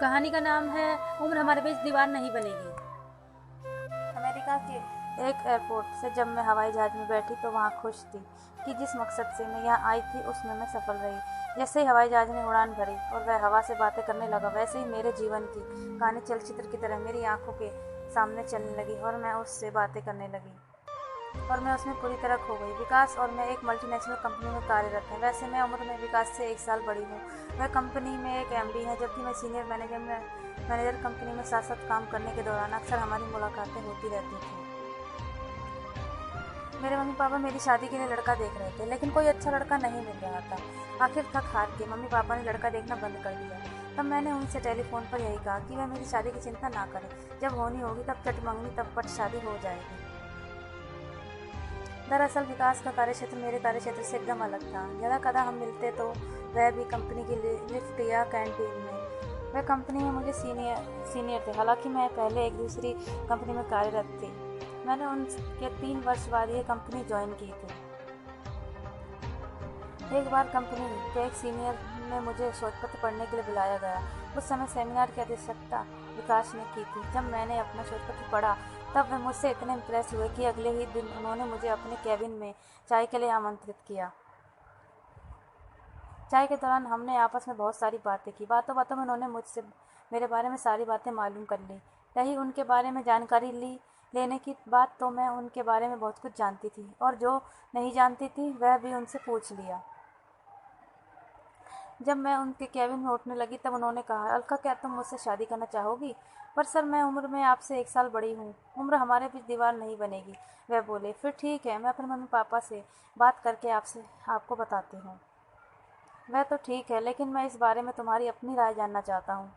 कहानी का नाम है उम्र हमारे बीच दीवार नहीं बनेगी। अमेरिका के एक एयरपोर्ट से जब मैं हवाई जहाज़ में बैठी तो वहाँ खुश थी कि जिस मकसद से मैं यहाँ आई थी उसमें मैं सफल रही। जैसे ही हवाई जहाज़ ने उड़ान भरी और वह हवा से बातें करने लगा, वैसे ही मेरे जीवन की कहानी चलचित्र की तरह मेरी आंखों के सामने चलने लगी और मैं उससे बातें करने लगी और मैं उसमें पूरी तरह खो गई। विकास और मैं एक मल्टीनेशनल कंपनी में कार्यरत हैं। वैसे मैं उम्र में विकास से 1 साल बड़ी हूँ। वह कंपनी में एक एमडी है, जबकि मैं सीनियर मैनेजर कंपनी में साथ साथ काम करने के दौरान अक्सर हमारी मुलाकातें होती रहती थी। मेरे मम्मी पापा मेरी शादी के लिए लड़का देख रहे थे, लेकिन कोई अच्छा लड़का नहीं मिल रहा था। आखिर थक हार के मम्मी पापा ने लड़का देखना बंद कर दिया। तब मैंने उनसे टेलीफोन पर यही कहा कि वह मेरी शादी की चिंता ना करें, जब होनी होगी तब चट मंगनी तब पट शादी हो जाएगी। दरअसल विकास का कार्यक्षेत्र मेरे कार्यक्षेत्र से एकदम अलग था। ज़्यादा कदा हम मिलते तो वह भी कंपनी की लिफ्ट या कैंटीन में। वह कंपनी में मुझे सीनियर थे, हालांकि मैं पहले एक दूसरी कंपनी में कार्यरत थी। मैंने उनके 3 वर्ष बाद ये कंपनी ज्वाइन की थी। एक बार कंपनी के एक सीनियर ने मुझे शोधपत्र पढ़ने के लिए बुलाया गया। उस समय सेमिनार की अध्यक्षता विकास ने की थी। जब मैंने अपना शोधपत्र पढ़ा तब वे मुझसे इतने इम्प्रेस हुए कि अगले ही दिन उन्होंने मुझे अपने कैबिन में चाय के लिए आमंत्रित किया। चाय के दौरान हमने आपस में बहुत सारी बातें की। बातों बातों में उन्होंने मुझसे मेरे बारे में सारी बातें मालूम कर ली। रही उनके बारे में जानकारी लेने की बात, तो मैं उनके बारे में बहुत कुछ जानती थी और जो नहीं जानती थी वह भी उनसे पूछ लिया। जब मैं उनके कैबिन में उठने लगी तब उन्होंने कहा, अलका क्या तुम मुझसे शादी करना चाहोगी? पर सर, मैं उम्र में आपसे 1 साल बड़ी हूँ। उम्र हमारे बीच दीवार नहीं बनेगी, वह बोले। फिर ठीक है, मैं अपने मम्मी पापा से बात करके आपको बताती हूँ। वह तो ठीक है, लेकिन मैं इस बारे में तुम्हारी अपनी राय जानना चाहता हूँ।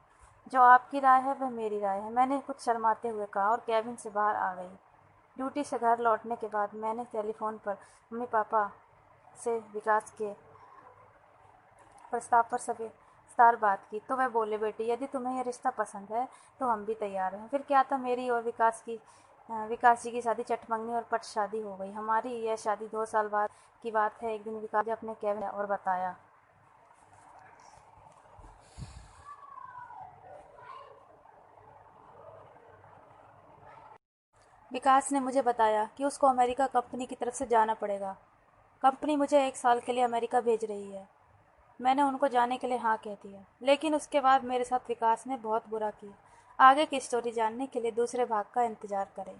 जो आपकी राय है वह मेरी राय है, मैंने कुछ शर्माते हुए कहा और कैबिन से बाहर आ गई। ड्यूटी से घर लौटने के बाद मैंने टेलीफोन पर मम्मी पापा से विकास के प्रस्ताव पर सविस्तार बात की तो वह बोले, बेटी यदि तुम्हें यह रिश्ता पसंद है तो हम भी तैयार हैं। फिर क्या था, मेरी और विकास जी की शादी चटमंगनी और पट शादी हो गई। हमारी यह शादी 2 साल बाद की बात है। एक दिन विकास जी अपने कैबिन और बताया। विकास ने मुझे बताया कि उसको अमेरिका कंपनी की तरफ से जाना पड़ेगा। कंपनी मुझे 1 साल के लिए अमेरिका भेज रही है। मैंने उनको जाने के लिए हाँ कह दिया, लेकिन उसके बाद मेरे साथ विकास ने बहुत बुरा किया। आगे की स्टोरी जानने के लिए दूसरे भाग का इंतज़ार करें।